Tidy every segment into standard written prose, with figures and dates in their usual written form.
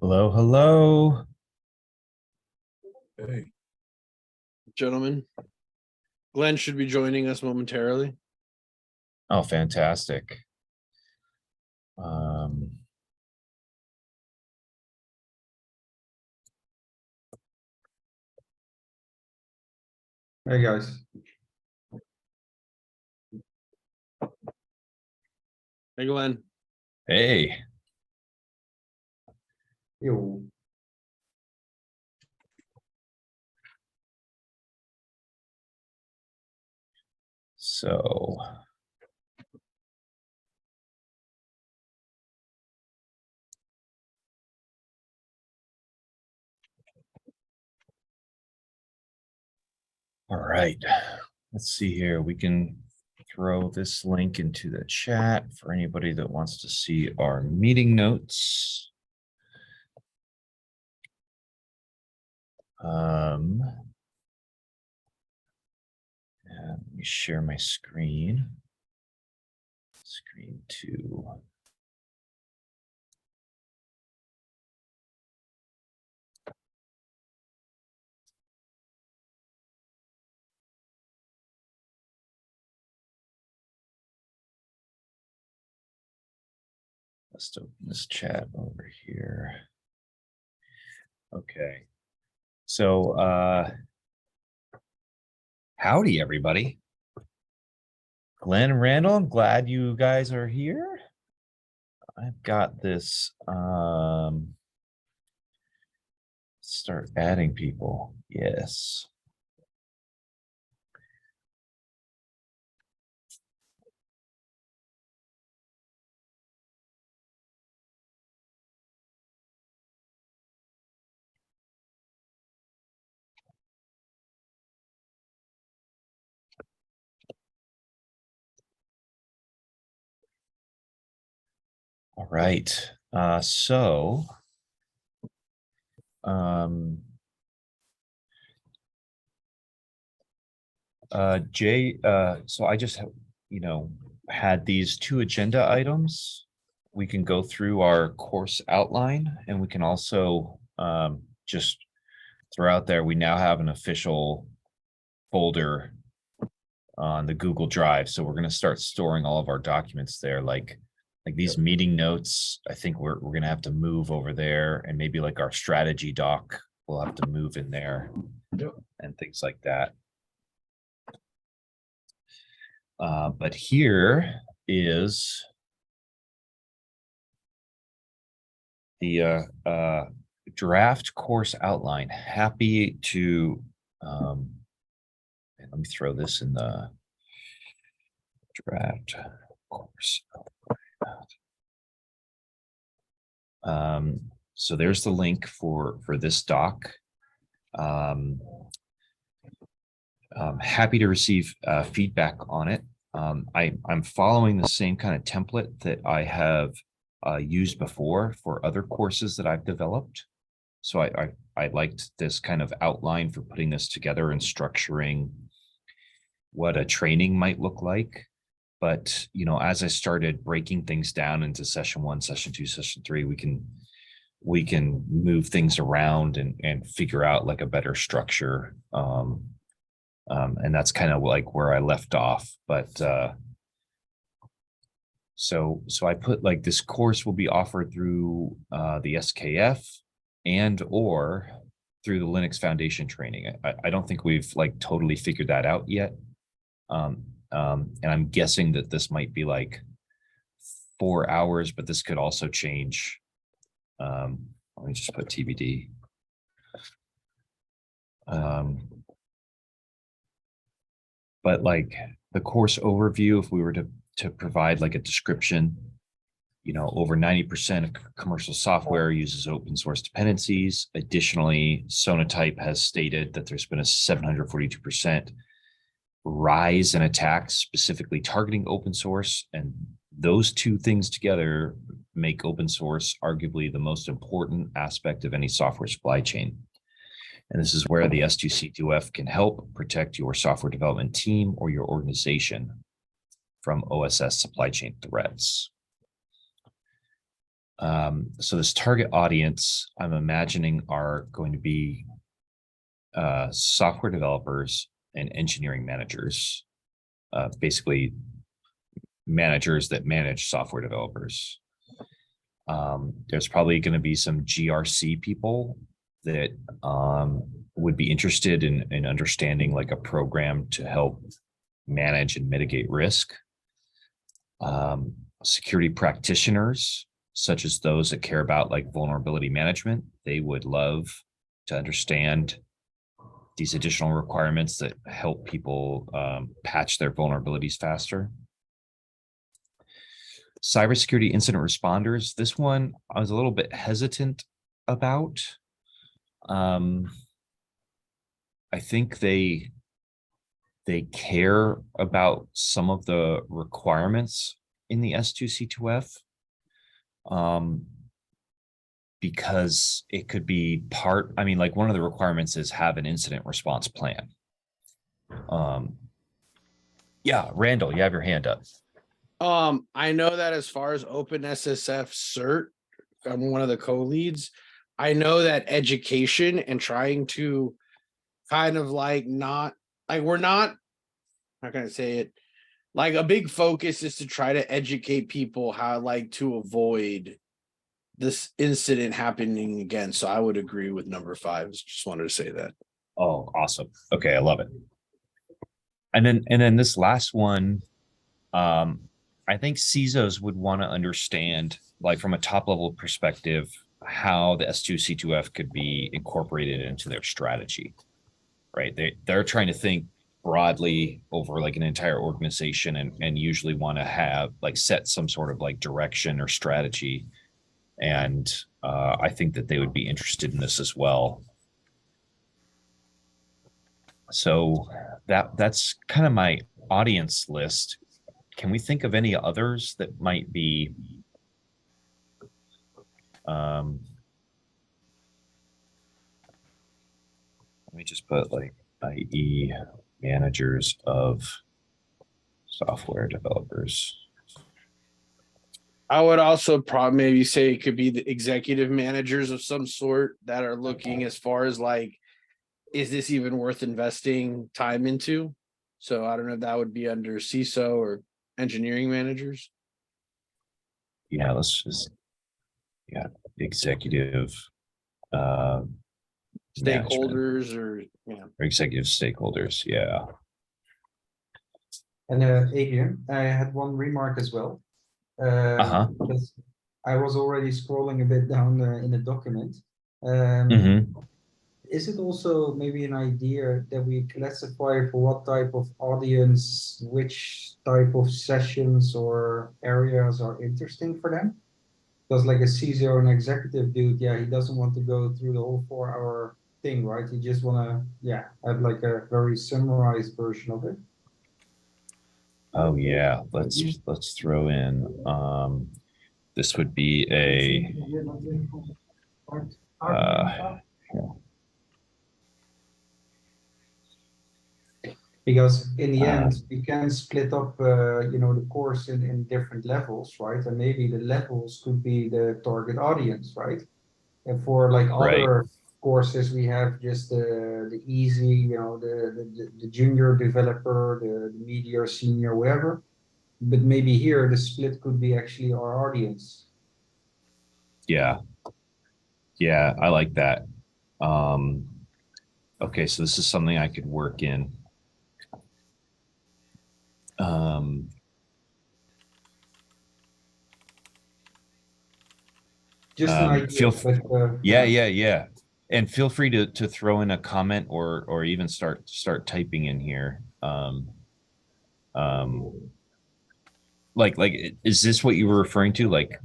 Hello, hello. Hey, gentlemen, Glenn should be joining us momentarily. Oh, fantastic. Hey guys. Hey, Glenn. Hey, Yo. so all right, let's see here. We can throw this link into the chat for anybody that wants to see our meeting notes. And let me share my screen. Screen 2. Let's open this chat over here. Okay. So howdy everybody. Glenn and Randall, I'm glad you guys are here. I've got this start adding people. Yes. All right. Jay, so I just have, had these 2 agenda items. We can go through our course outline, and we can also just throw out there, we now have an official folder on the Google Drive. So we're going to start storing all of our documents there, like these meeting notes. I think we're going to have to move over there, and maybe like our strategy doc, we'll have to move in there and things like that. But here is the draft course outline. Happy to, let me throw this in the draft course outline. So there's the link for this doc. I'm happy to receive feedback on it. I'm following the same kind of template that I have used before for other courses that I've developed. So I liked this kind of outline for putting this together and structuring what a training might look like. But, as I started breaking things down into session 1, session 2, session 3, we can move things around and figure out like a better structure. And that's kind of like where I left off. But so I put like this course will be offered through the SKF and or through the Linux Foundation training. I don't think we've like totally figured that out yet. And I'm guessing that this might be like 4 hours, but this could also change. Let me just put TBD. But like the course overview, if we were to provide like a description, over 90% of commercial software uses open source dependencies. Additionally, Sonatype has stated that there's been a 742% rise in attacks specifically targeting open source. And those 2 things together make open source arguably the most important aspect of any software supply chain. And this is where the S2C2F can help protect your software development team or your organization from OSS supply chain threats. So this target audience, I'm imagining, are going to be software developers and engineering managers, basically managers that manage software developers. There's probably going to be some GRC people that would be interested in understanding like a program to help manage and mitigate risk. Security practitioners, such as those that care about like vulnerability management, they would love to understand these additional requirements that help people patch their vulnerabilities faster. Cybersecurity incident responders. This one I was a little bit hesitant about. I think they care about some of the requirements in the S2C2F, because it could be part. I mean, like one of the requirements is have an incident response plan. Yeah, Randall, you have your hand up. I know that as far as OpenSSF cert, I'm one of the co-leads. I know that education and trying to kind of like not like we're not, how can I say it? Like a big focus is to try to educate people how like to avoid this incident happening again. So I would agree with number 5. Just wanted to say that. Oh, awesome. Okay, I love it. And then this last one, I think CISOs would want to understand, like from a top level perspective, how the S2C2F could be incorporated into their strategy, right? They're trying to think broadly over like an entire organization and usually want to have like set some sort of like direction or strategy. And I think that they would be interested in this as well. So that's kind of my audience list. Can we think of any others that might be let me just put like IE managers of software developers. I would also probably maybe say it could be the executive managers of some sort that are looking as far as like, is this even worth investing time into? So I don't know if that would be under CISO or engineering managers. Yeah, let's just, yeah, executive management Stakeholders or, you know. or executive stakeholders. Yeah. And Adrian, I had one remark as well. Because I was already scrolling a bit down in the document. Is it also maybe an idea that we classify for what type of audience, which type of sessions or areas are interesting for them? Because like a CISO or an executive dude, yeah, he doesn't want to go through the whole 4-hour thing, right? He just want to, yeah, have like a very summarized version of it. Oh yeah, let's throw in this would be a because in the end we can split up you know, the course in different levels, right? And maybe the levels could be the target audience, right? And for like other courses we have just the easy, you know, the junior developer, the media senior, whatever. But maybe here the split could be actually our audience. Yeah, I like that. Okay, so this is something I could work in. Just an idea, yeah. And feel free to throw in a comment or even start typing in here. Like is this what you were referring to? Like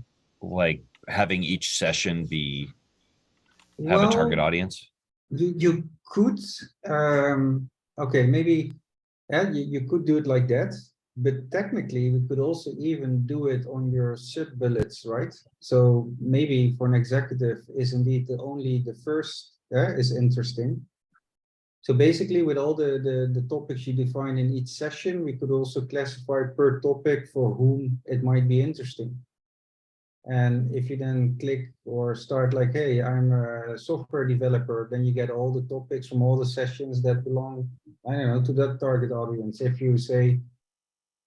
having each session be have a target audience? You could okay, maybe you could do it like that, but technically we could also even do it on your sub bullets, right? So maybe for an executive is indeed only the first is interesting. So basically with all the topics you define in each session, we could also classify per topic for whom it might be interesting. And if you then click or start like, hey, I'm a software developer, then you get all the topics from all the sessions that belong, I don't know, to that target audience. If you say,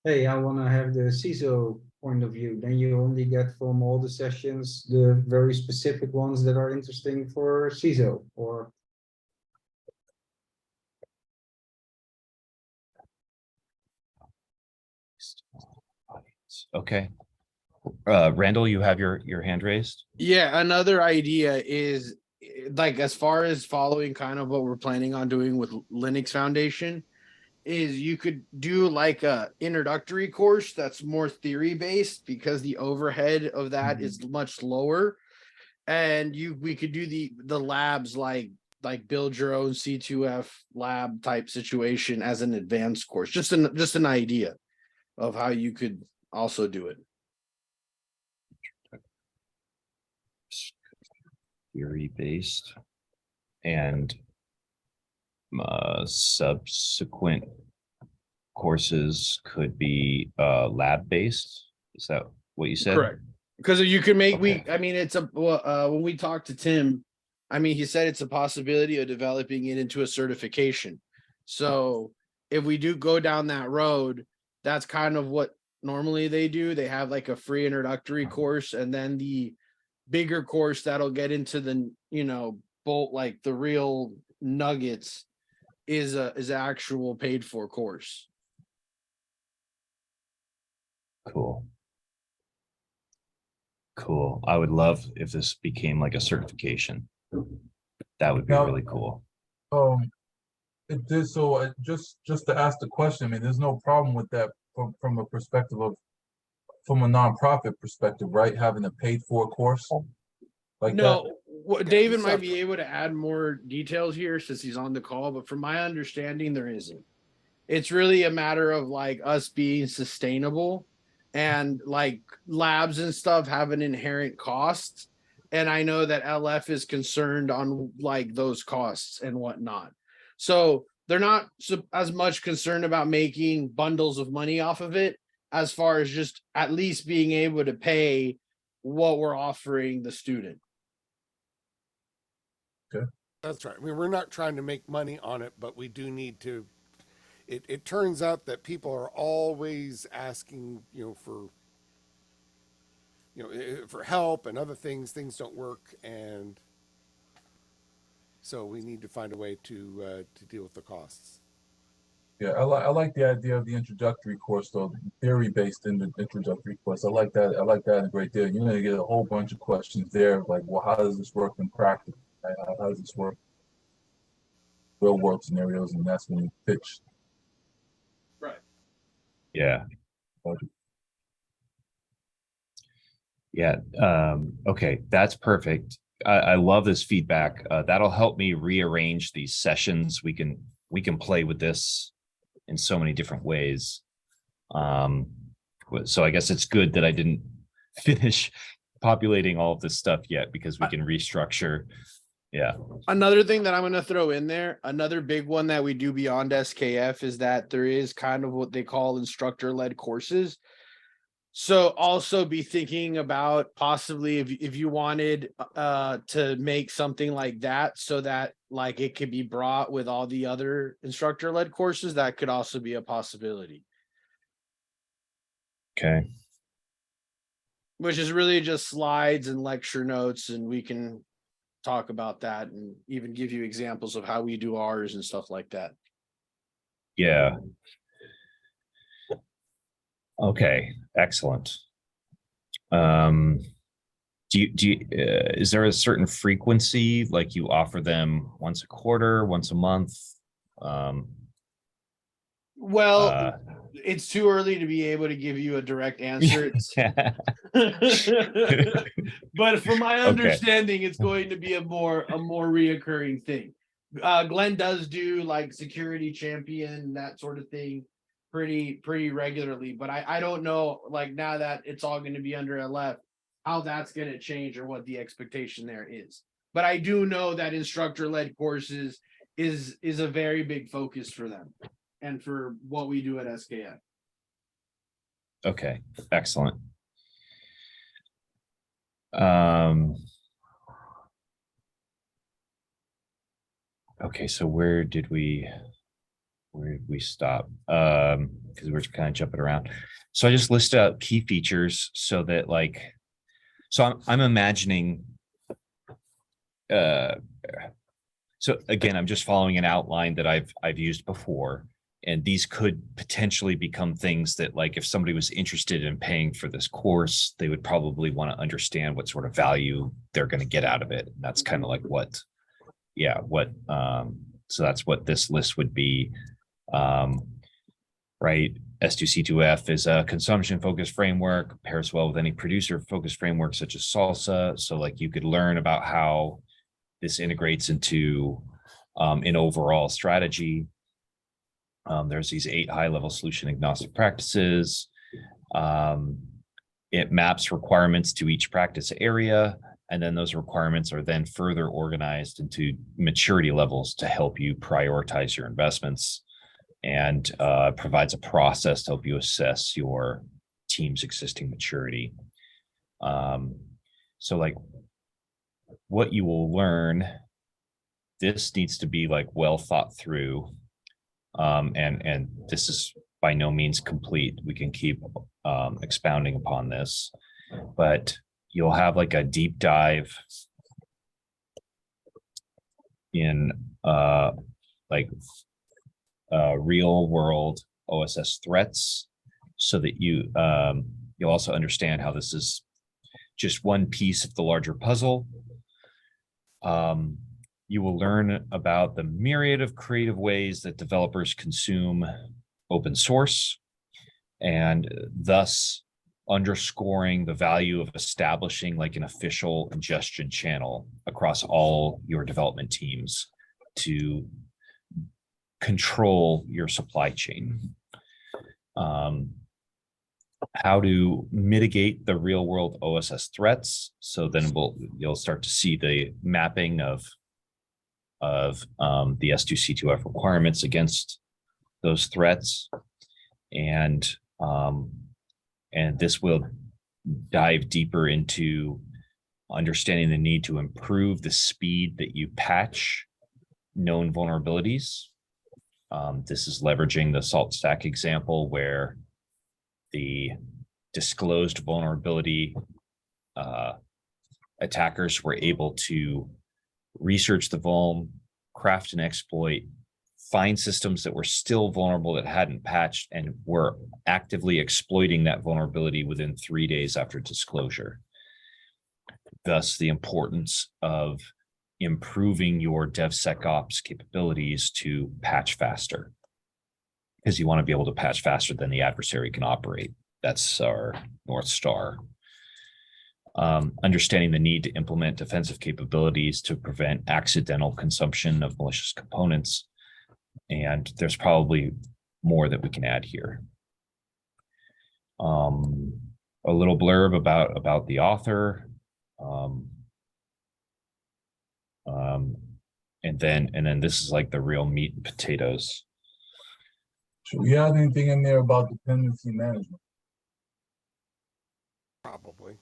hey, I want to have the CISO point of view, then you only get from all the sessions the very specific ones that are interesting for CISO. Or Okay. Randall, you have your hand raised? Yeah, another idea is like as far as following kind of what we're planning on doing with Linux Foundation is you could do like a introductory course that's more theory based because the overhead of that is much lower, and we could do the labs like build your own C2F lab type situation as an advanced course. Just an idea of how you could also do it. Theory based and subsequent courses could be lab based. Is that what you said? Correct. Because you can make Okay. I mean, it's a when we talked to Tim, I mean, he said it's a possibility of developing it into a certification. So if we do go down that road, that's kind of what normally they do. They have like a free introductory course, and then the bigger course that'll get into the bolt like the real nuggets is actual paid for course. Cool. Cool. I would love if this became like a certification. That would be Now- really cool. It did so. Just to ask the question, I mean, there's no problem with that from a perspective of from a nonprofit perspective, right? Having a paid for course like that. No, David might be able to add more details here since he's on the call, but from my understanding, there isn't. It's really a matter of like us being sustainable, and like labs and stuff have an inherent cost. And I know that LF is concerned on like those costs and whatnot. So they're not as much concerned about making bundles of money off of it as far as just at least being able to pay what we're offering the student. That's right. I mean, we're not trying to make money on it, but we do need to. It turns out that people are always asking, for help and other things. Things don't work, and so we need to find a way to deal with the costs. Yeah, I like the idea of the introductory course, though, theory based in the introductory course. I like that. I like that a great deal. You're gonna get a whole bunch of questions there, like, well, how does this work in practice? Right? How does this work? Real world scenarios, and that's when you pitch. Right. Yeah. Project. Yeah. Okay. That's perfect. I love this feedback. That'll help me rearrange these sessions. We can play with this in so many different ways. So I guess it's good that I didn't finish populating all of this stuff yet, because we can restructure. Yeah. Another thing that I'm going to throw in there, another big one that we do beyond SKF is that there is kind of what they call instructor-led courses. So also be thinking about possibly if you wanted to make something like that so that like it could be brought with all the other instructor-led courses, that could also be a possibility. Okay. Which is really just slides and lecture notes, and we can talk about that and even give you examples of how we do ours and stuff like that. Yeah. Okay. Excellent. Is there a certain frequency, like you offer them once a quarter, once a month? Well, it's too early to be able to give you a direct answer. But from my understanding, it's going to be a more reoccurring thing. Glenn does do like security champion, that sort of thing pretty regularly, but I don't know, like now that it's all going to be under LF, how that's going to change or what the expectation there is. But I do know that instructor-led courses is a very big focus for them and for what we do at SKF. Okay, excellent. Okay, so where did we stop? Because we're kind of jumping around. So I just listed out key features so that like, so I'm imagining, so again, I'm just following an outline that I've used before, and these could potentially become things that like if somebody was interested in paying for this course, they would probably want to understand what sort of value they're going to get out of it. And that's kind of like what, yeah, what so that's what this list would be. Right, S2C2F is a consumption-focused framework, pairs well with any producer-focused framework such as Salsa. So like you could learn about how this integrates into an overall strategy. There's these 8 high-level solution-agnostic practices. It maps requirements to each practice area, and then those requirements are then further organized into maturity levels to help you prioritize your investments, and provides a process to help you assess your team's existing maturity. So like what you will learn, this needs to be like well thought through. And this is by no means complete. We can keep expounding upon this, but you'll have like a deep dive in like real world OSS threats, so that you'll also understand how this is just one piece of the larger puzzle. You will learn about the myriad of creative ways that developers consume open source, and thus underscoring the value of establishing like an official ingestion channel across all your development teams to control your supply chain. How to mitigate the real world OSS threats. So then you'll start to see the mapping of the S2C2F requirements against those threats. And this will dive deeper into understanding the need to improve the speed that you patch known vulnerabilities. This is leveraging the salt stack example where the disclosed vulnerability attackers were able to research the vuln, craft an exploit, find systems that were still vulnerable that hadn't patched, and were actively exploiting that vulnerability within 3 days after disclosure. Thus, the importance of improving your DevSecOps capabilities to patch faster, because you want to be able to patch faster than the adversary can operate. That's our North Star. Understanding the need to implement defensive capabilities to prevent accidental consumption of malicious components. And there's probably more that we can add here. A little blurb about the author. And then this is like the real meat and potatoes. Should we add anything in there about dependency management? Probably.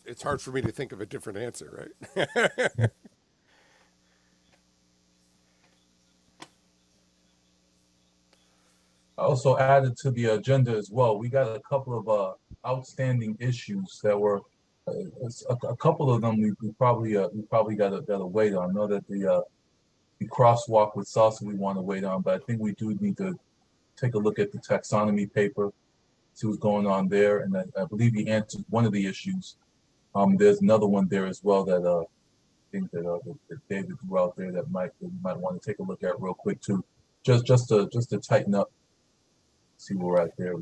It's hard for me to think of a different answer, right? I also added to the agenda as well. We got a couple of outstanding issues that were a couple of them we probably got to wait on. I know that the crosswalk with Salsa we want to wait on, but I think we do need to take a look at the taxonomy paper, see what's going on there, and I believe he answered one of the issues. There's another one there as well that I think that David threw out there that you might want to take a look at real quick too, just to tighten up, see where we're at there.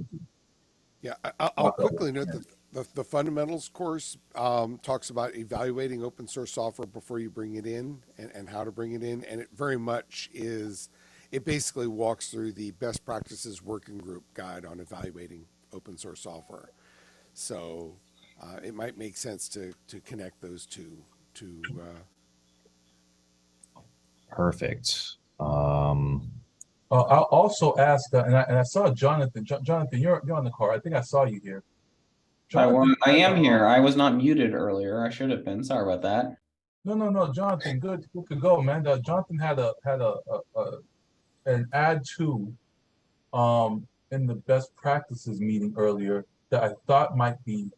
Yeah, I'll quickly note that the fundamentals course talks about evaluating open source software before you bring it in, and how to bring it in, and it very much is. It basically walks through the best practices working group guide on evaluating open source software. So it might make sense to connect those two. Perfect. I'll also ask, and I saw Jonathan. Jonathan, you're on the call. I think I saw you here. Jonathan, I am here. I was not muted earlier. I should have been. Sorry about that. No, Jonathan, good to go, man. Jonathan had an add to in the best practices meeting earlier that I thought might be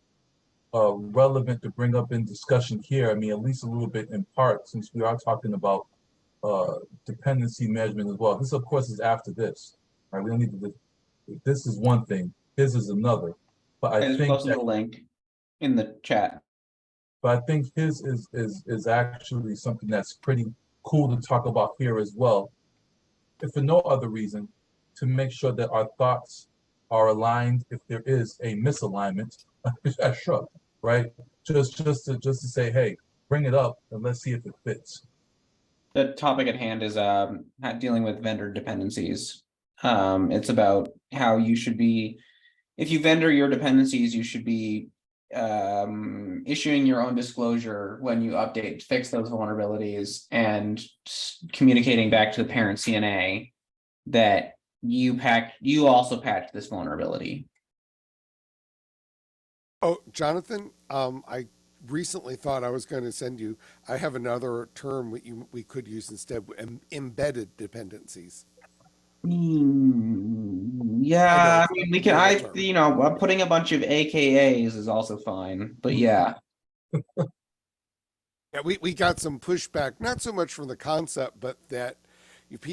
relevant to bring up in discussion here. I mean, at least a little bit in part, since we are talking about dependency management as well. This, of course, is after this, right? We don't need to. This is one thing. His is another. But I just posted the link in the chat. But I think his is actually something that's pretty cool to talk about here as well, if for no other reason, to make sure that our thoughts are aligned. If there is a misalignment, sure, right? Just to say, hey, bring it up and let's see if it fits. The topic at hand is dealing with vendor dependencies. It's about how you should be, if you vendor your dependencies, you should be issuing your own disclosure when you update, fix those vulnerabilities, and communicating back to the parent CNA that you also patched this vulnerability. Oh, Jonathan, I recently thought I was going to send you. I have another term we could use instead: embedded dependencies. Yeah, I mean, we can. Putting a bunch of AKAs is also fine, but yeah. Yeah, we got some pushback, not so much from the concept, but that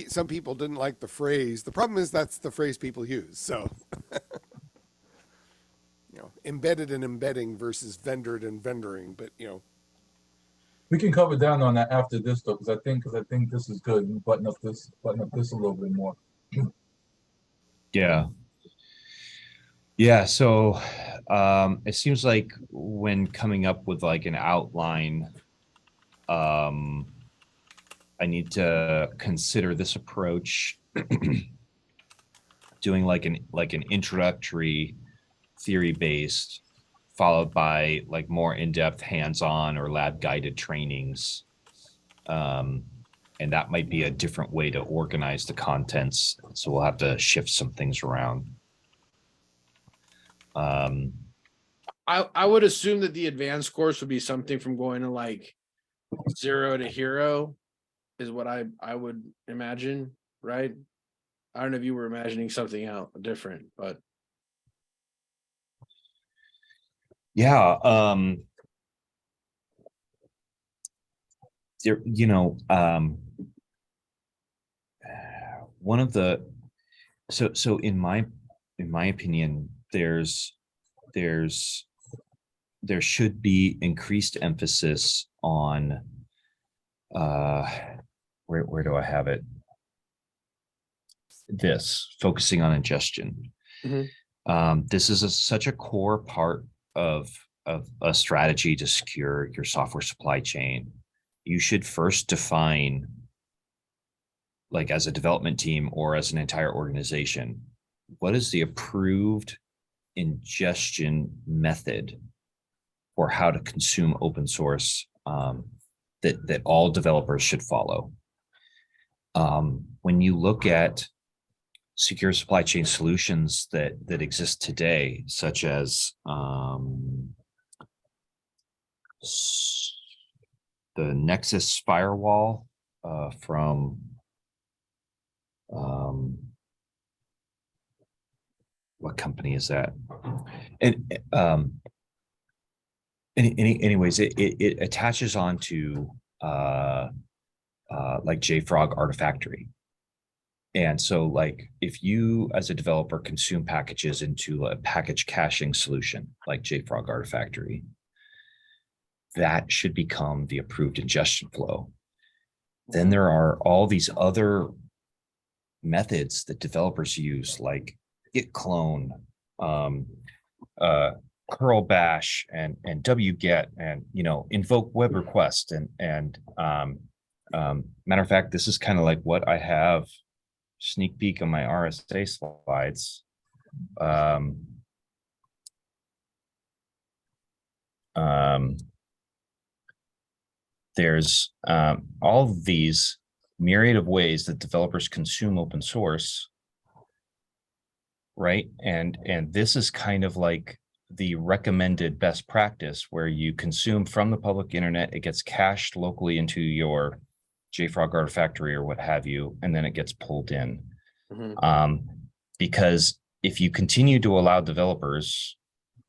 some people didn't like the phrase. The problem is that's the phrase people use. So, embedded and embedding versus vendored and vendoring. But we can cover down on that after this though, because I think this is good. And button up this a little bit more. Yeah. So it seems like when coming up with like an outline, I need to consider this approach, doing like an introductory theory-based, followed by like more in-depth hands-on or lab-guided trainings. And that might be a different way to organize the contents. So we'll have to shift some things around. I would assume that the advanced course would be something from going to like 0 to hero is what I would imagine, right? I don't know if you were imagining something else different, but yeah, there, one of the so in my opinion, there should be increased emphasis on where do I have it? This focusing on ingestion. Mhm. This is such a core part of a strategy to secure your software supply chain. You should first define, like as a development team or as an entire organization, what is the approved ingestion method for how to consume open source that all developers should follow. When you look at secure supply chain solutions that exist today, such as the Nexus firewall from what company is that? And anyways, it attaches onto like JFrog Artifactory. And so like if you as a developer consume packages into a package caching solution like JFrog Artifactory, that should become the approved ingestion flow. Then there are all these other methods that developers use, like git clone, curl bash, and wget, and invoke web request, and matter of fact, this is kind of like what I have sneak peek on my RSA slides. There's all of these myriad of ways that developers consume open source, right? And this is kind of like the recommended best practice where you consume from the public internet, it gets cached locally into your JFrog Artifactory or what have you, and then it gets pulled in. Because if you continue to allow developers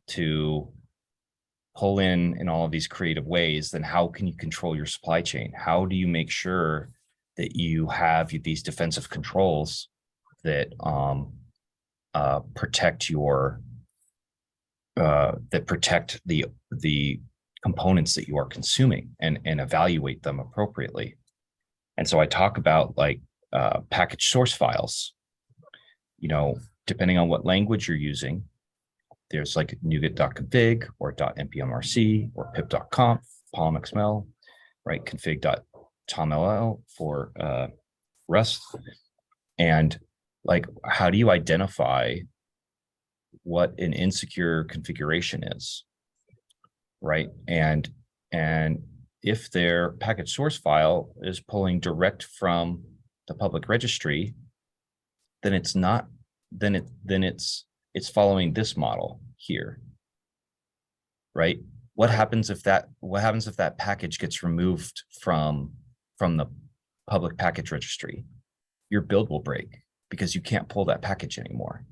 to pull in all of these creative ways, then how can you control your supply chain? How do you make sure that you have these defensive controls that protect your the components that you are consuming and evaluate them appropriately? And so I talk about like package source files. You know, depending on what language you're using, there's like NuGet.config or .npmrc or pip.conf, polmxml, right? config.tomll for Rust. And like, how do you identify what an insecure configuration is, right? And if their package source file is pulling direct from the public registry, then it's not, then it's following this model here, right? What happens if that package gets removed from the public package registry? Your build will break because you can't pull that package anymore.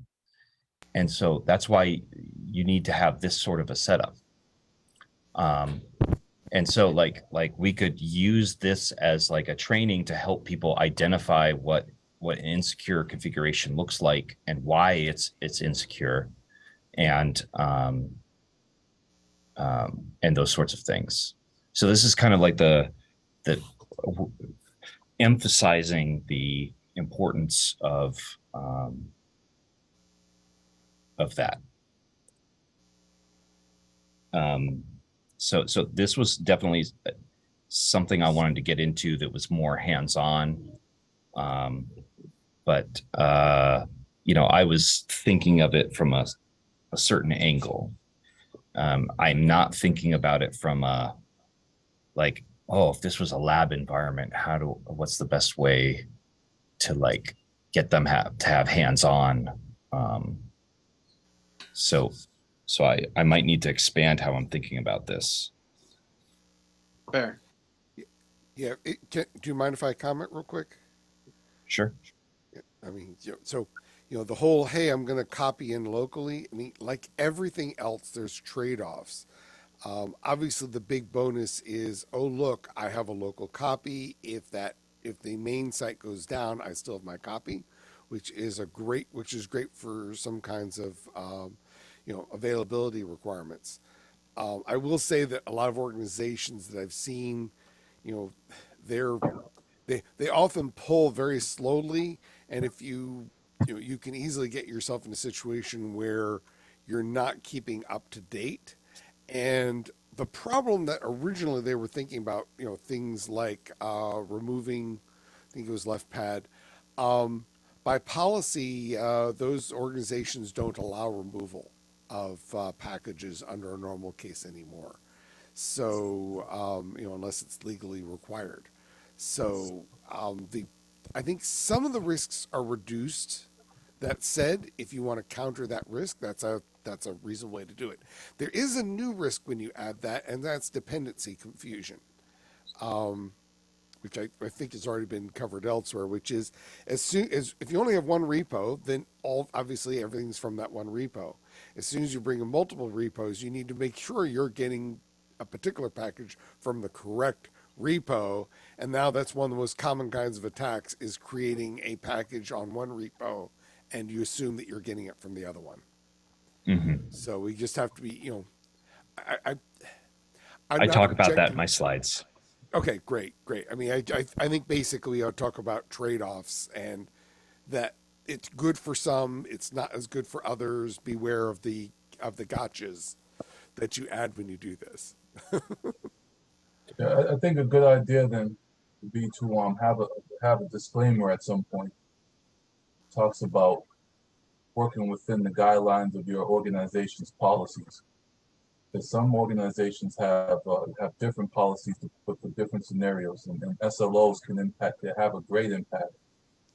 And so that's why you need to have this sort of a setup. And so like we could use this as like a training to help people identify what an insecure configuration looks like and why it's insecure, and those sorts of things. So this is kind of like the emphasizing the importance of that. So this was definitely something I wanted to get into that was more hands-on. But you know, I was thinking of it from a certain angle. I'm not thinking about it from a like, oh, if this was a lab environment, what's the best way to like get them to have hands-on. So I might need to expand how I'm thinking about this. Fair. Yeah. Do you mind if I comment real quick? Sure. Yeah, I mean, so, the whole, hey, I'm going to copy in locally. I mean, like everything else, there's trade-offs. Obviously, the big bonus is, oh, look, I have a local copy. If the main site goes down, I still have my copy, which is great for some kinds of, availability requirements. I will say that a lot of organizations that I've seen, they often pull very slowly, and if you can easily get yourself in a situation where you're not keeping up to date. And the problem that originally they were thinking about, things like removing, I think it was left pad. By policy, those organizations don't allow removal of packages under a normal case anymore. So, unless it's legally required. So, I think some of the risks are reduced. That said, if you want to counter that risk, that's a reasonable way to do it. There is a new risk when you add that, and that's dependency confusion, which I think has already been covered elsewhere, which is if you only have one repo, then obviously everything's from that one repo. As soon as you bring in multiple repos, you need to make sure you're getting a particular package from the correct repo. And now that's one of the most common kinds of attacks, is creating a package on one repo and you assume that you're getting it from the other one. Mm-hmm. So we just have to be, I talk about that in my slides. Okay, great. I mean, I think basically I'll talk about trade-offs, and that it's good for some, it's not as good for others. Beware of the gotchas that you add when you do this. Yeah, I think a good idea then would be to have a disclaimer at some point. Talks about working within the guidelines of your organization's policies. that some organizations have different policies for different scenarios, and SLOs can have a great impact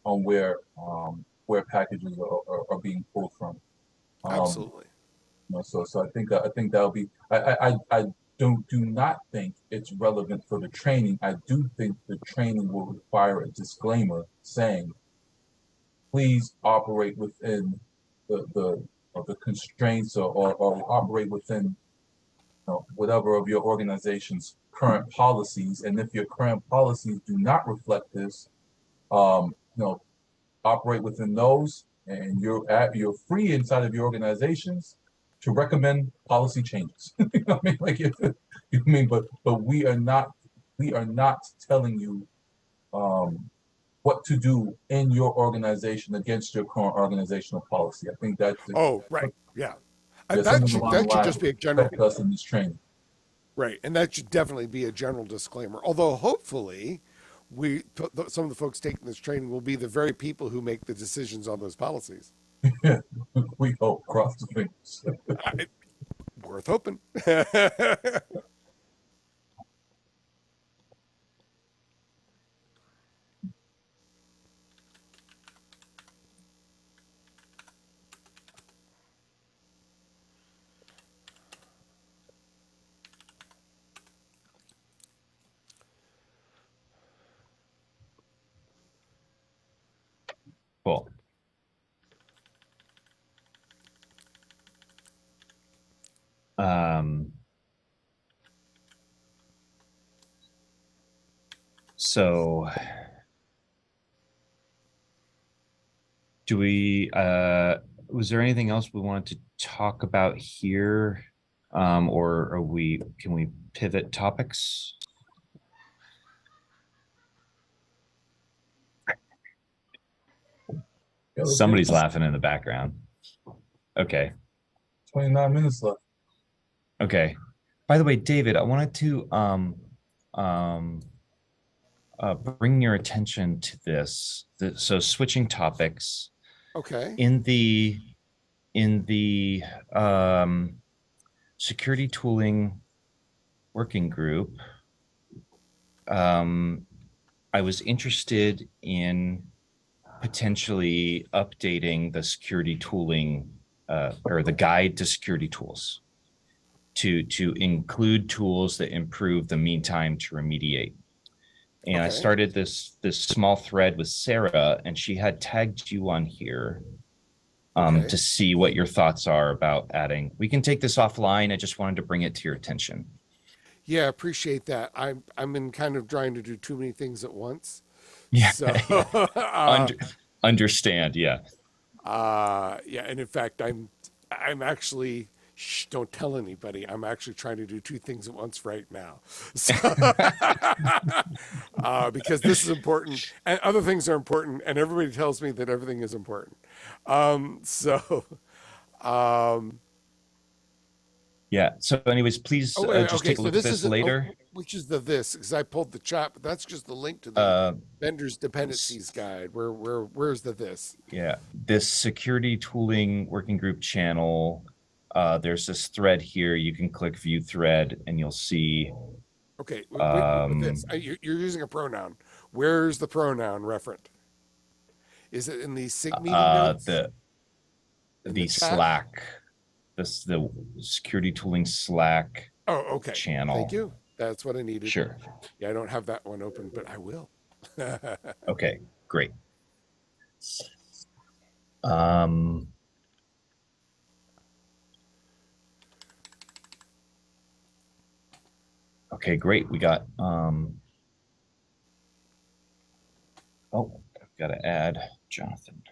on where packages are being pulled from. Absolutely. You know, so I think that'll be. I do not think it's relevant for the training. I do think the training will require a disclaimer saying, please operate within the constraints or operate within whatever of your organization's current policies. And if your current policies do not reflect this, operate within those, and you're free inside of your organizations to recommend policy changes. You know what I mean? Like, you know what I mean? But we are not telling you what to do in your organization against your current organizational policy. I think that's Right. Yeah. there's That something along the should line just be a that general. affect us in this training. Right, and that should definitely be a general disclaimer. Although hopefully, some of the folks taking this training will be the very people who make the decisions on those policies. We hope, cross the fingers. Worth hoping. Cool. So do we, was there anything else we wanted to talk about here? Or can we pivot topics? Somebody's laughing in the background. Okay. 29 minutes left. Okay. By the way, David, I wanted to bring your attention to this. So switching topics. Okay. In the security tooling working group, I was interested in potentially updating the security tooling or the guide to security tools to include tools that improve the mean time to remediate. And I started this small thread with Sarah, and she had tagged you on here to see what your thoughts are about adding. We can take this offline. I just wanted to bring it to your attention. Yeah, appreciate that. I'm in kind of trying to do too many things at once. Yeah. So understand. Yeah. Yeah, and in fact, I'm actually. Shh, don't tell anybody. I'm actually trying to do two things at once right now. So, because this is important and other things are important, and everybody tells me that everything is important. Yeah. So anyways, please just take a look at this later. Which is this, because I pulled the chat, but that's just the link to the vendor's dependencies guide. Where's this? Yeah. This security tooling working group channel. There's this thread here. You can click view thread and you'll see. Okay, wait, this. You're using a pronoun. Where's the pronoun referent? Is it in the SIG meeting notes? The Slack, the security tooling Slack. Oh, okay. Channel. Thank you. That's what I needed. Sure. Yeah, I don't have that one open, but I will. Okay, great. Okay, great. We got, oh, I've got to add Jonathan.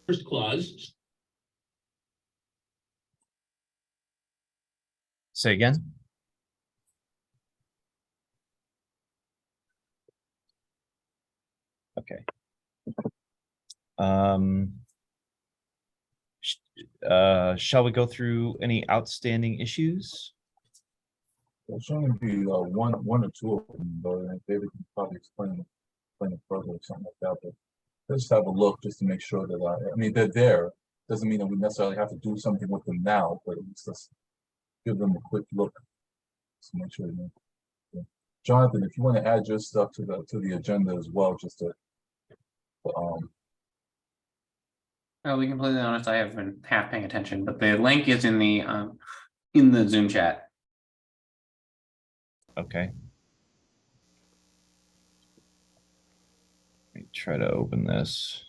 First clause. Say again. Okay. Shall we go through any outstanding issues? There's only be one or two of them, but David can probably explain it further or something like that. But let's just have a look just to make sure that I mean they're there. Doesn't mean that we necessarily have to do something with them now, but at least let's give them a quick look to make sure. Yeah. Jonathan, if you want to add your stuff to the agenda as well, just to I'll be completely honest, I have been half paying attention, but the link is in the Zoom chat. Okay. Let me try to open this.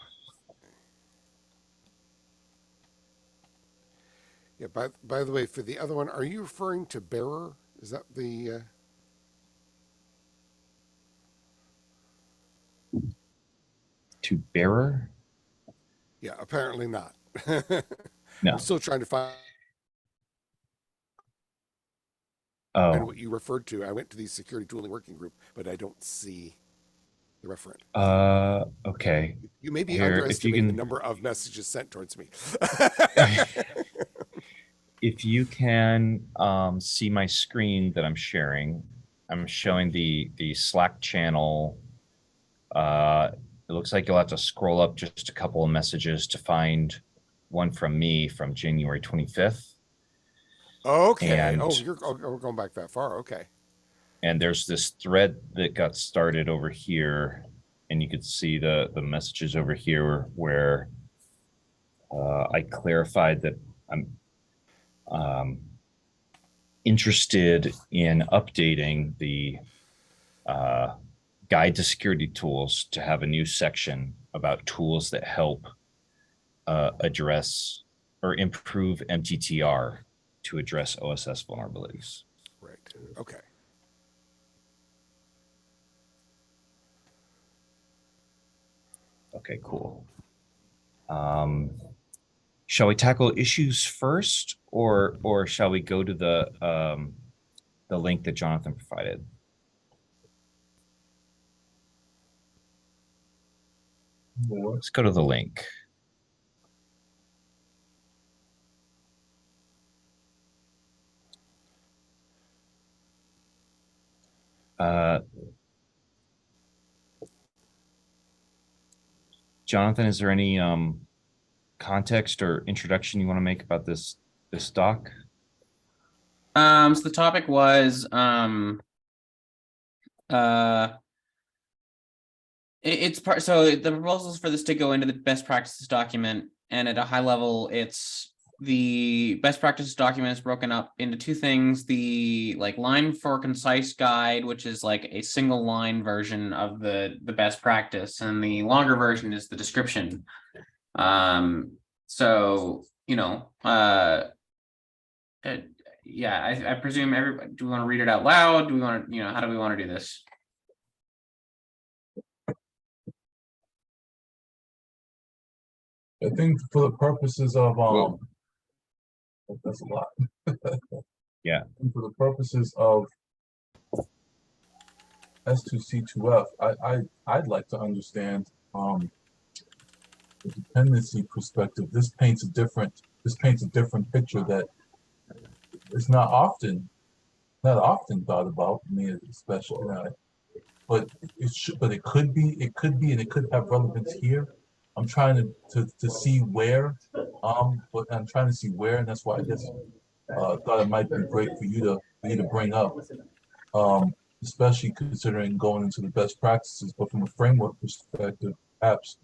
Yeah, by the way, for the other one, are you referring to bearer? Is that the To bearer? Yeah, apparently not. No. I'm still trying to find Oh, what you referred to. I went to the security tooling working group, but I don't see the referent. okay. You may be Here, if you underestimating the can, number of messages sent towards me. if you can see my screen that I'm sharing, I'm showing the Slack channel. It looks like you'll have to scroll up just a couple of messages to find one from me from January 25th. Okay. And We're going back that far. Okay. and there's this thread that got started over here, and you could see the messages over here where I clarified that I'm interested in updating the guide to security tools to have a new section about tools that help address or improve MTTR to address OSS vulnerabilities. Right. Okay. Okay, cool. Shall we tackle issues first, or shall we go to the link that Jonathan provided? Let's go to the link. Jonathan, is there any context or introduction you want to make about this doc? So the topic was it's part, so the proposals for this to go into the best practices document, and at a high level, it's the best practices document is broken up into two things: the like line for concise guide, which is like a single line version of the best practice, and the longer version is the description. So you know, yeah, I presume everybody. Do we want to read it out loud? Do we want to, how do we want to do this? I think for the purposes of that's a lot. Yeah. And for the purposes of S2C2F, I'd like to understand the dependency perspective. This paints a different picture that is not often thought about, me especially. But it could be, and it could have relevance here. I'm trying to see where, but I'm trying to see where, and that's why I guess thought it might be great for you to bring up, especially considering going into the best practices. But from a framework perspective, perhaps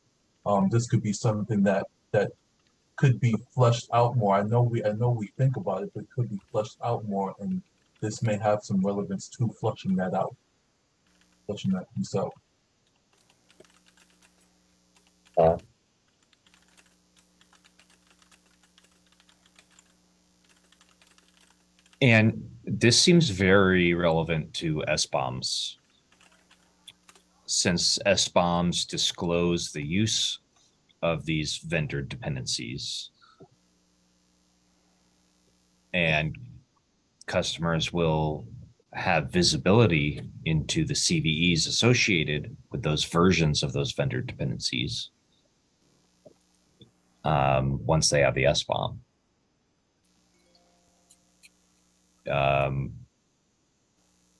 this could be something that could be fleshed out more. I know we think about it, but it could be fleshed out more, and this may have some relevance to fleshing that piece out. And this seems very relevant to SBOMs, since SBOMs disclose the use of these vendor dependencies. And customers will have visibility into the CVEs associated with those versions of those vendor dependencies once they have the SBOM.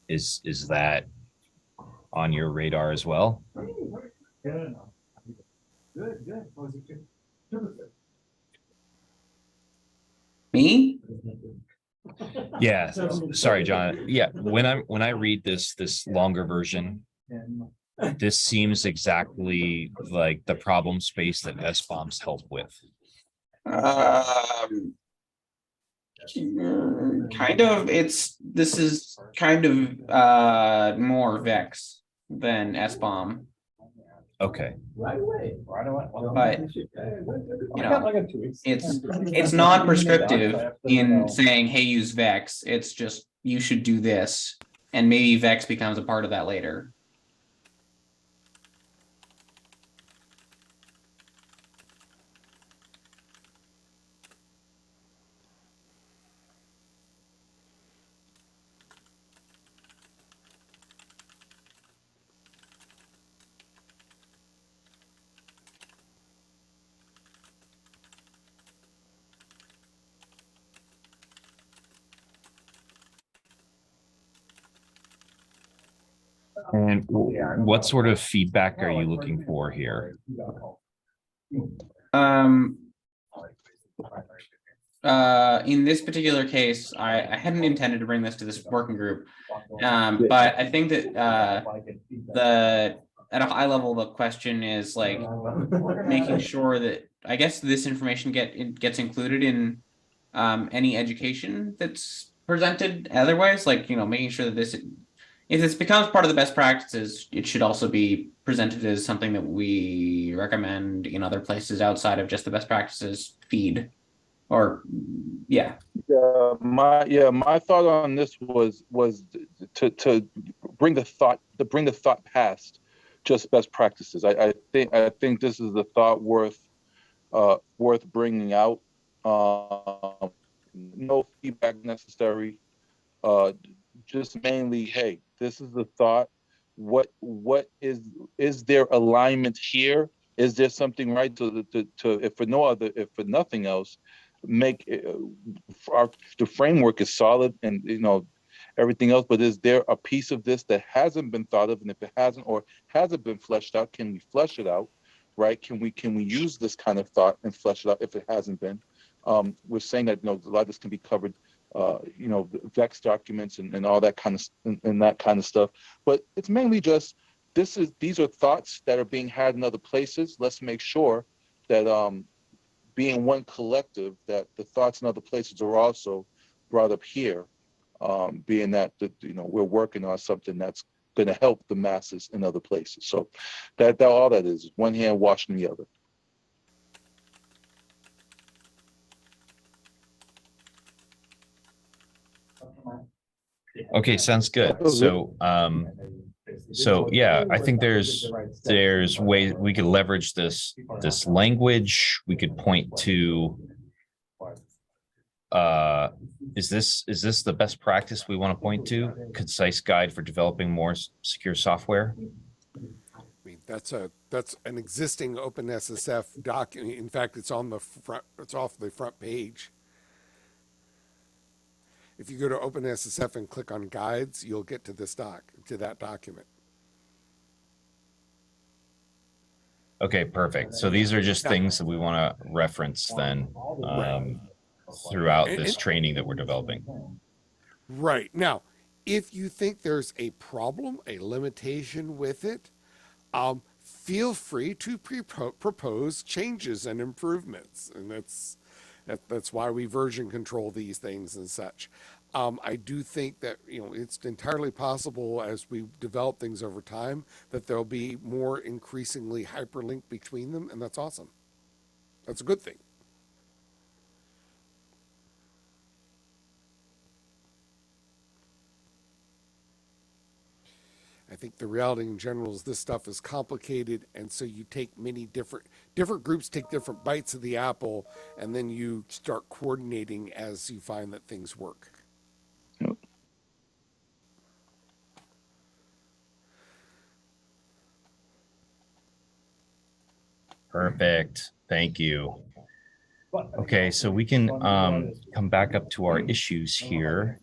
Is that on your radar as well? Me? Yeah, sorry, John. Yeah, when I read this longer version, this seems exactly like the problem space that SBOMs help with. Kind of. This is kind of more Vex than SBOM. Okay. But it's not prescriptive in saying, hey, use Vex. It's just you should do this, and maybe Vex becomes a part of that later. And what sort of feedback are you looking for here? In this particular case, I hadn't intended to bring this to this working group, but I think that at a high level, the question is like making sure that I guess this information gets included in any education that's presented. Otherwise, like making sure that this, if this becomes part of the best practices, it should also be presented as something that we recommend in other places outside of just the best practices feed. Or my thought on this was to bring the thought past just best practices. I think this is the thought worth bringing out. No feedback necessary. Just mainly, hey, this is the thought. What is there alignment here? Is there something right to if for nothing else, make the framework is solid and everything else, but is there a piece of this that hasn't been thought of? And if it hasn't or hasn't been fleshed out, can we flesh it out? Right? Can we use this kind of thought and flesh it out if it hasn't been? We're saying that a lot of this can be covered, Vex documents and all that kind of stuff. But it's mainly just these are thoughts that are being had in other places. Let's make sure that being one collective, that the thoughts in other places are also brought up here, being that we're working on something that's going to help the masses in other places. So that all that is one hand washing the other. Okay, sounds good. So yeah, I think there's ways we could leverage this language. We could point to is this the best practice we want to point to? Concise guide for developing more secure software. I mean, that's an existing OpenSSF document. In fact, it's on the front. It's off the front page. If you go to OpenSSF and click on guides, you'll get to that document. Okay, perfect. So these are just things that we want to reference then throughout this training that we're developing. Right. Now, if you think there's a problem, a limitation with it, feel free to propose changes and improvements. And that's why we version control these things and such. I do think that it's entirely possible as we develop things over time that there'll be more increasingly hyperlink between them, and that's awesome. That's a good thing. I think the reality in general is this stuff is complicated, and so you take many different groups take different bites of the apple, and then you start coordinating as you find that things work. Yep. Perfect. Thank you. Okay, so we can come back up to our issues here.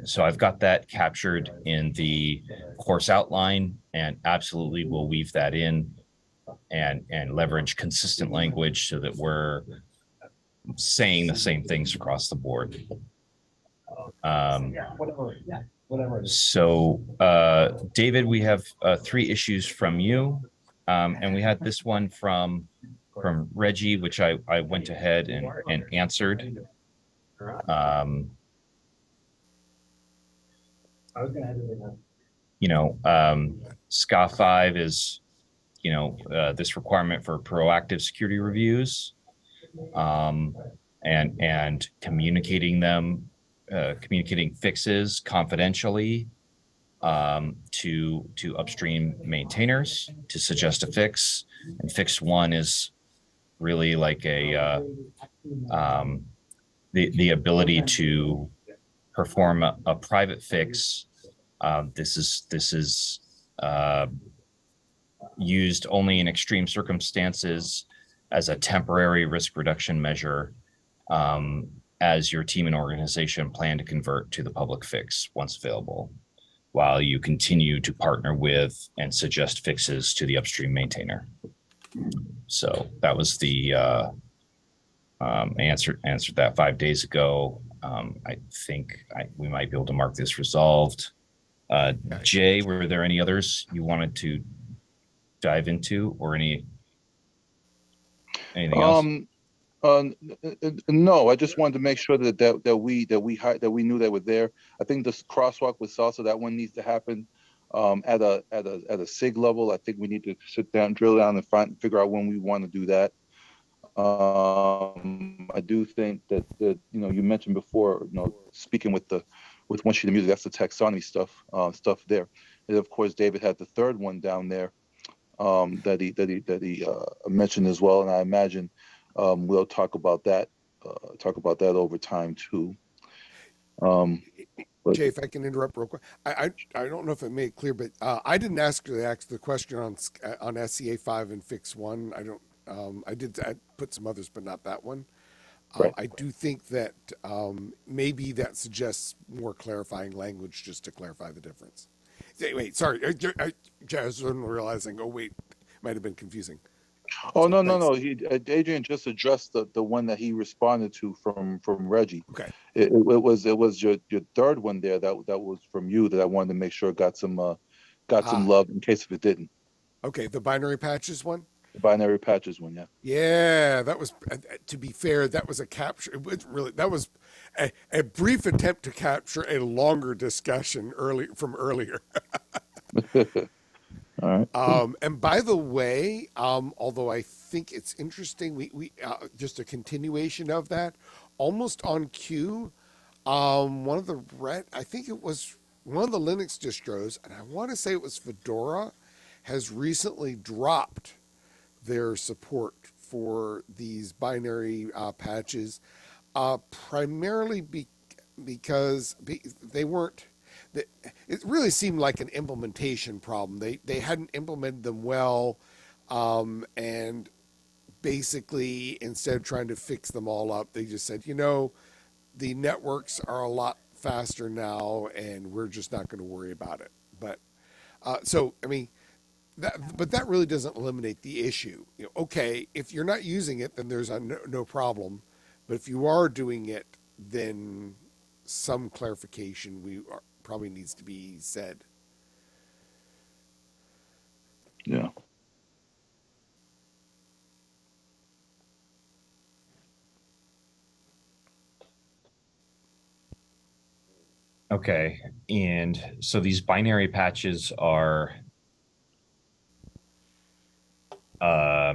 So I've got that captured in the course outline, and absolutely we'll weave that in and leverage consistent language so that we're saying the same things across the board. So David, we have 3 issues from you, and we had this one from Reggie, which I went ahead and answered. SCA 5 is, this requirement for proactive security reviews, and communicating fixes confidentially to upstream maintainers to suggest a fix. And fix 1 is really like the ability to perform a private fix. This is used only in extreme circumstances as a temporary risk reduction measure, as your team and organization plan to convert to the public fix once available, while you continue to partner with and suggest fixes to the upstream maintainer. So that was the answered that 5 days ago. I think we might be able to mark this resolved. Jay, were there any others you wanted to dive into, or anything else? No, I just wanted to make sure that we knew they were there. I think this crosswalk with salsa, that one needs to happen at a SIG level. I think we need to sit down, drill down and figure out when we want to do that. I do think that you mentioned before, speaking with one sheet of music, that's the taxonomy stuff there. And of course, David had the 3rd one down there that he mentioned as well, and I imagine we'll talk about that over time too. Jay, if I can interrupt real quick, I don't know if it made it clear, but I didn't ask the question on SCA 5 and Fix 1. I put some others, but not that one. Right. I do think that maybe that suggests more clarifying language just to clarify the difference. Wait, sorry, I wasn't realizing. Oh wait, might have been confusing. Oh, no. Adrian just addressed the one that he responded to from Reggie. Okay. It was your 3rd one there that was from you that I wanted to make sure got some love in case if it didn't. Okay, the binary patches one. The binary patches one, yeah. Yeah, that was. To be fair, that was a capture. That was a brief attempt to capture a longer discussion from earlier. All right. And by the way, although I think it's interesting, we just a continuation of that, almost on cue. I think it was one of the Linux distros, and I want to say it was Fedora, has recently dropped their support for these binary patches, primarily because they weren't. It really seemed like an implementation problem. They hadn't implemented them well, and basically instead of trying to fix them all up, they just said, the networks are a lot faster now, and we're just not going to worry about it. But so I mean, that really doesn't eliminate the issue. Okay, if you're not using it, then there's no problem. But if you are doing it, then some clarification probably needs to be said. Yeah. Okay, and so these binary patches are, I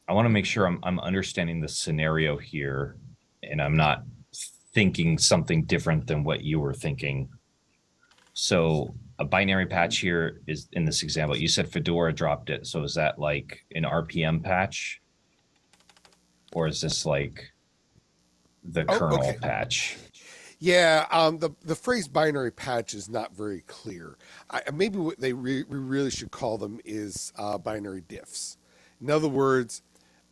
want to make sure I'm understanding the scenario here, and I'm not thinking something different than what you were thinking. So a binary patch here is, in this example, you said Fedora dropped it. So is that like an RPM patch? Or is this like the kernel patch? Yeah, the phrase binary patch is not very clear. Maybe what we really should call them is binary diffs. In other words,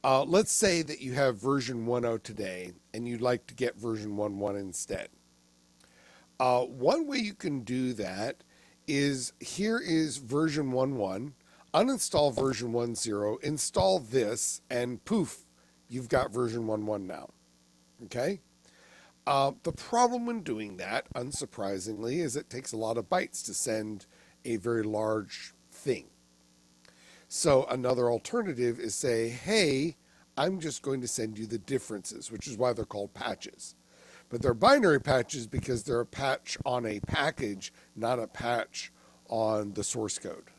let's say that you have version 1.0 today and you'd like to get version 1.1 instead. One way you can do that is here is version 1.1, uninstall version 1.0, install this, and poof, you've got version 1.1 now. Okay? The problem when doing that, unsurprisingly, is it takes a lot of bytes to send a very large thing. So another alternative is say, hey, I'm just going to send you the differences, which is why they're called patches. But they're binary patches because they're a patch on a package, not a patch on the source code.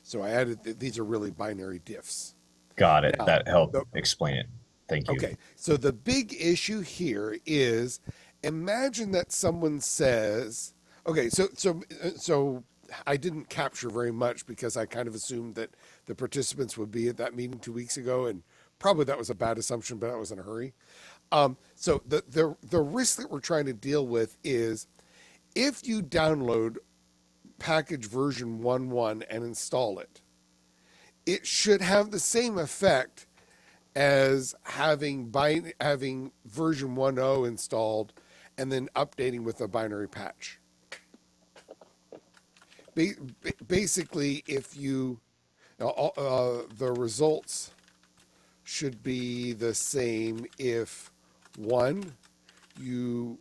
So I added that these are really binary diffs. Got it. Now, That helped explain it. Thank you. Okay, so the big issue here is, imagine that someone says, okay, so I didn't capture very much because I kind of assumed that the participants would be at that meeting 2 weeks ago, and probably that was a bad assumption, but I was in a hurry. So the risk that we're trying to deal with is if you download package version 1.1 and install it, it should have the same effect as having version 1.0 installed and then updating with a binary patch. Basically, if you the results should be the same if one, you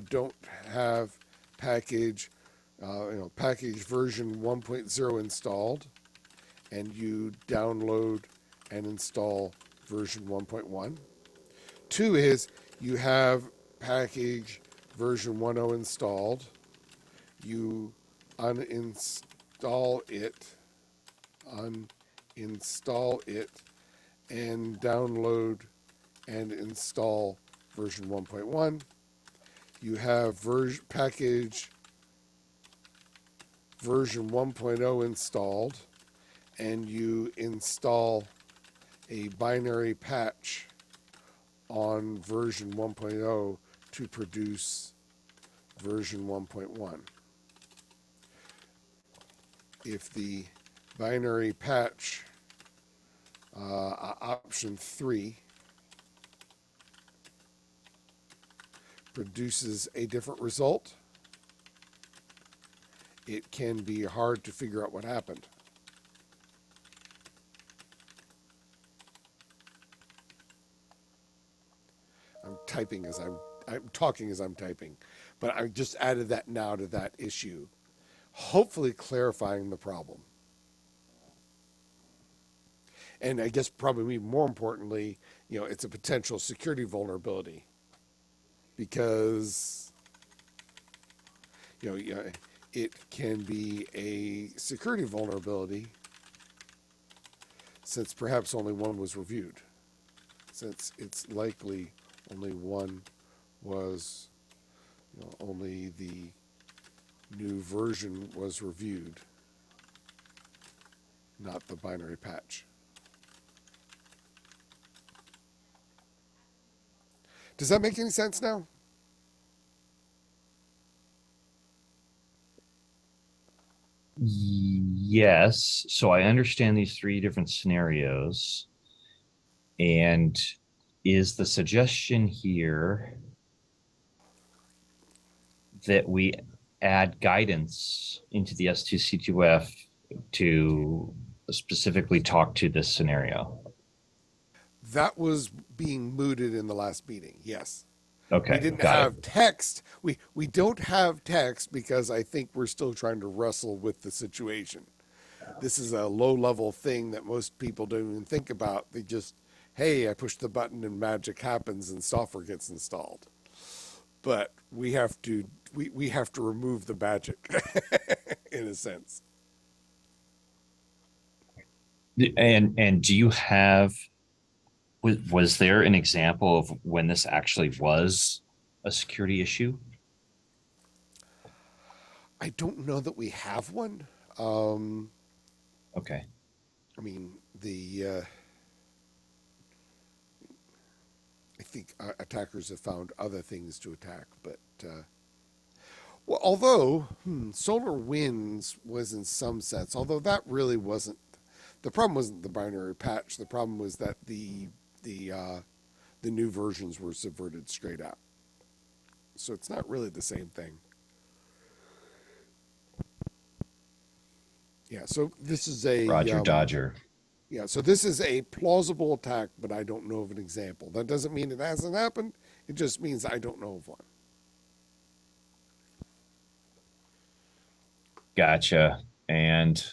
don't have package package version 1.0 installed, and you download and install version 1.1. Two is you have package version 1.0 installed, you uninstall it, and download and install version 1.1. You have package version 1.0 installed, and you install a binary patch on version 1.0 to produce version 1.1. If the binary patch option 3 produces a different result, it can be hard to figure out what happened. I'm talking as I'm typing, but I just added that now to that issue, hopefully clarifying the problem. And I guess probably more importantly, it's a potential security vulnerability because, it can be a security vulnerability since perhaps only one was reviewed, since it's likely only one was, only the new version was reviewed, not the binary patch. Does that make any sense now? Yes. So I understand these three different scenarios. And is the suggestion here that we add guidance into the S2C2F to specifically talk to this scenario? That was being mooted in the last meeting, yes. Okay, We didn't got have it. text. We don't have text because I think we're still trying to wrestle with the situation. This is a low-level thing that most people don't even think about. They just, hey, I push the button and magic happens and software gets installed. But we have to remove the magic in a sense. And do you have, was there an example of when this actually was a security issue? I don't know that we have one. Okay. I mean, I think attackers have found other things to attack, but well, although SolarWinds was in some sense, although that really wasn't the problem. Wasn't the binary patch? The problem was that the the new versions were subverted straight out. So it's not really the same thing. Yeah, so this is a Roger Dodger. Yeah, so this is a plausible attack, but I don't know of an example. That doesn't mean it hasn't happened. It just means I don't know of one. Gotcha. And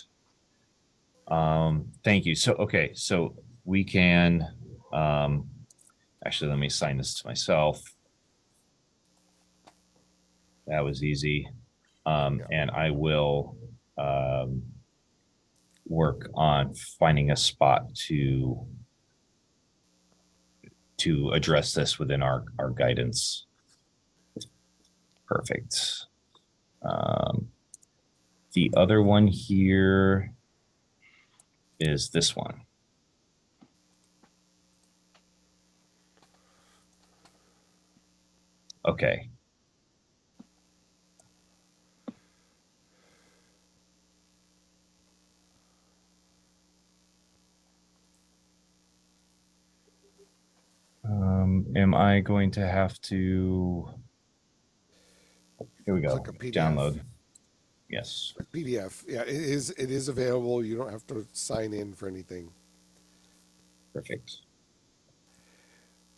thank you. So, okay, so we can, actually, let me assign this to myself. That was easy. And I will work on finding a spot to address this within our guidance. Perfect. The other one here is this one. Okay. Am I going to have to, here we go, Click a PDF. download. Yes. PDF. Yeah, it is available. You don't have to sign in for anything. Perfect.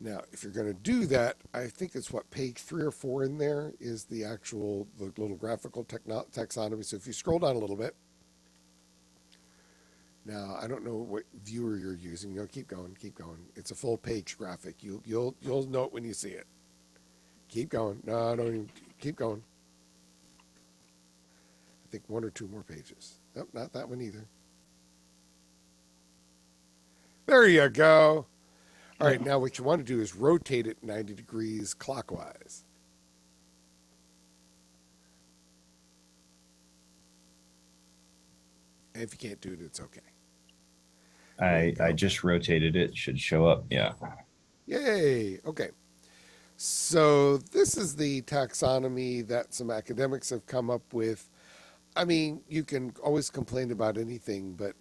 Now, if you're going to do that, I think it's what, page 3 or 4 in there is the little graphical taxonomy. So if you scroll down a little bit. Now, I don't know what viewer you're using. Keep going, keep going. It's a full page graphic. You'll know it when you see it. Keep going. No, don't even, keep going. I think 1 or 2 more pages. Nope, not that one either. There you go. All right, now what you want to do is rotate it 90 degrees clockwise. And if you can't do it, it's okay. I just rotated it. Should show up. Yeah. Yay. Okay. So this is the taxonomy that some academics have come up with. I mean, you can always complain about anything, but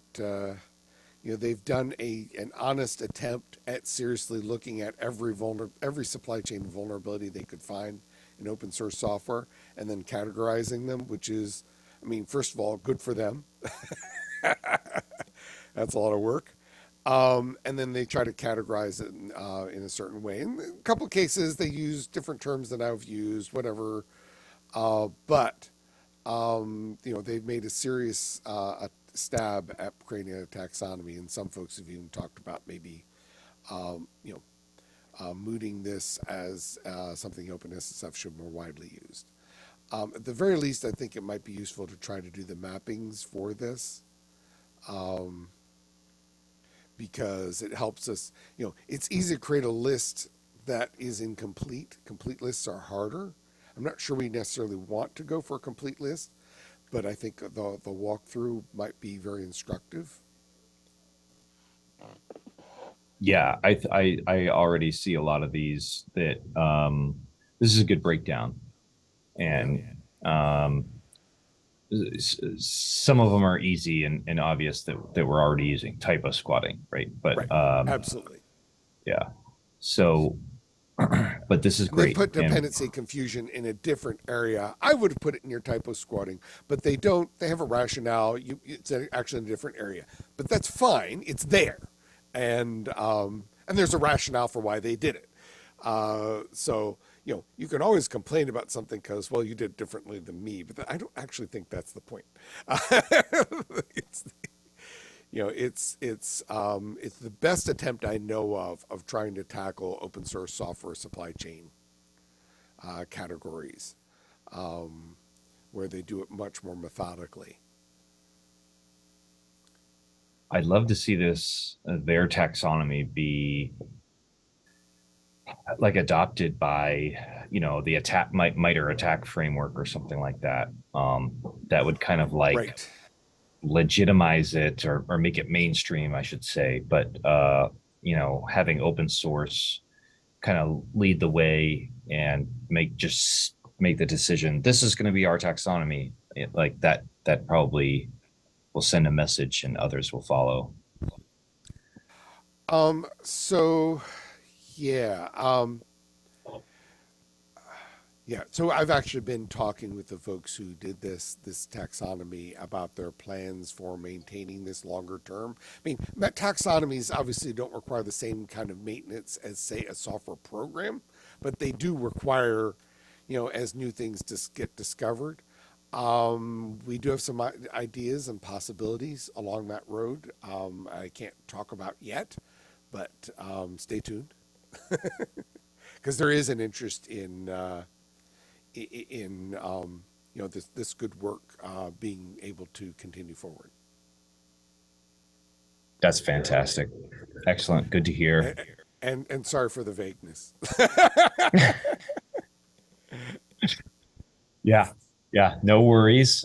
they've done an honest attempt at seriously looking at every supply chain vulnerability they could find in open source software and then categorizing them, which is, I mean, first of all, good for them. That's a lot of work. And then they try to categorize it in a certain way. In a couple of cases, they use different terms than I've used, whatever. But they've made a serious stab at creating a taxonomy, and some folks have even talked about maybe, mooting this as something OpenSSF should more widely used. At the very least, I think it might be useful to try to do the mappings for this. Because it helps us, it's easy to create a list that is incomplete. Complete lists are harder. I'm not sure we necessarily want to go for a complete list, but I think the walkthrough might be very instructive. Yeah, I already see a lot of these that this is a good breakdown, and some of them are easy and obvious that we're already using typo squatting, right? But right. Absolutely. Yeah. So, but this is great. They put dependency confusion in a different area. I would have put it in your typo squatting, but they don't. They have a rationale. It's actually in a different area, but that's fine. It's there, and there's a rationale for why they did it. So you can always complain about something because, well, you did it differently than me, but I don't actually think that's the point. It's the best attempt I know of trying to tackle open source software supply chain categories, where they do it much more methodically. I'd love to see this, their taxonomy be like adopted by, the attack MITRE attack framework or something like that. That would kind of like Right. legitimize it or make it mainstream, I should say. But, having open source kind of lead the way and make the decision, this is going to be our taxonomy, like that probably will send a message and others will follow. So Yeah. Yeah. So I've actually been talking with the folks who did this taxonomy about their plans for maintaining this longer term. I mean, taxonomies obviously don't require the same kind of maintenance as, say, a software program, but they do require, as new things just get discovered. We do have some ideas and possibilities along that road. I can't talk about yet, but stay tuned, because there is an interest in this good work being able to continue forward. That's fantastic. Excellent. Good to hear. And sorry for the vagueness. Yeah. Yeah. No worries.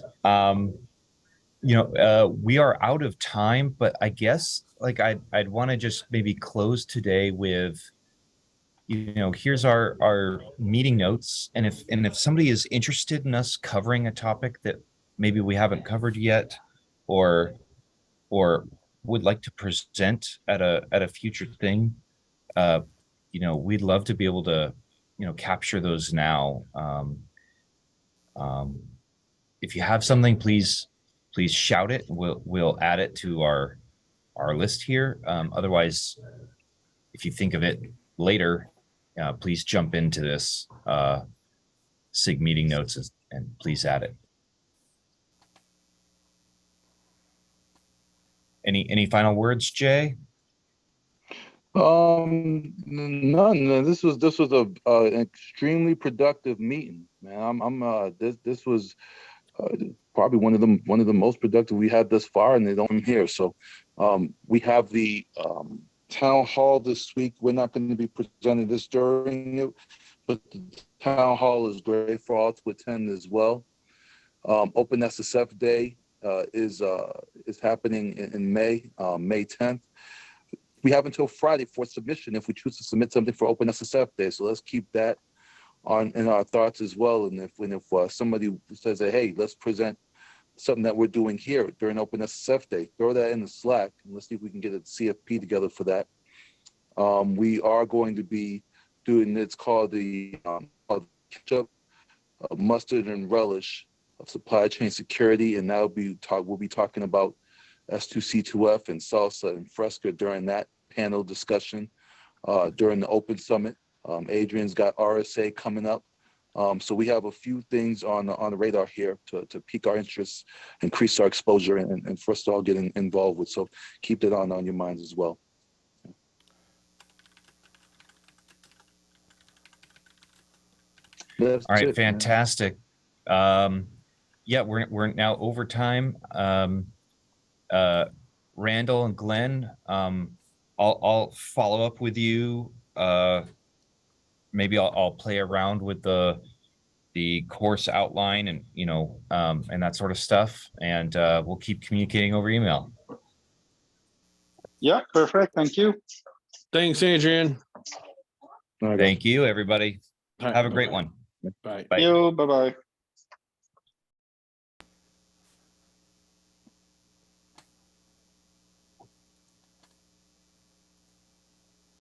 We are out of time, but I guess like I'd want to just maybe close today with, here's our meeting notes. And if somebody is interested in us covering a topic that maybe we haven't covered yet, or would like to present at a future thing, we'd love to be able to, capture those now. If you have something, please shout it. We'll add it to our list here. Otherwise, if you think of it later, please jump into this SIG meeting notes and please add it. Any final words, Jay? None. This was an extremely productive meeting, man. This was probably one of the most productive we had thus far, and they don't here. So we have the town hall this week. We're not going to be presenting this during it, but the town hall is great for all to attend as well. OpenSSF Day is happening in May, May 10th. We have until Friday for submission if we choose to submit something for OpenSSF Day. So let's keep that in our thoughts as well. And if somebody says that, hey, let's present something that we're doing here during OpenSSF Day, throw that in the Slack and let's see if we can get a CFP together for that. We are going to be doing, it's called the ketchup, mustard and relish of supply chain security, and we'll be talking about S2C2F and salsa and fresca during that panel discussion during the Open Summit. Adrian's got RSA coming up. So we have a few things on the radar here to pique our interest, increase our exposure, and for us to all get involved with. So keep that on your minds as well. That's All right, it, fantastic. Yeah, we're now over time. Randall and Glenn, I'll follow up with you. Maybe I'll play around with the course outline and and that sort of stuff, and we'll keep communicating over email. Yeah, perfect. Thank you. Thanks, Adrian. All right, guys. Thank you, everybody. All right, Have a great one. bye. Bye. You. Bye bye.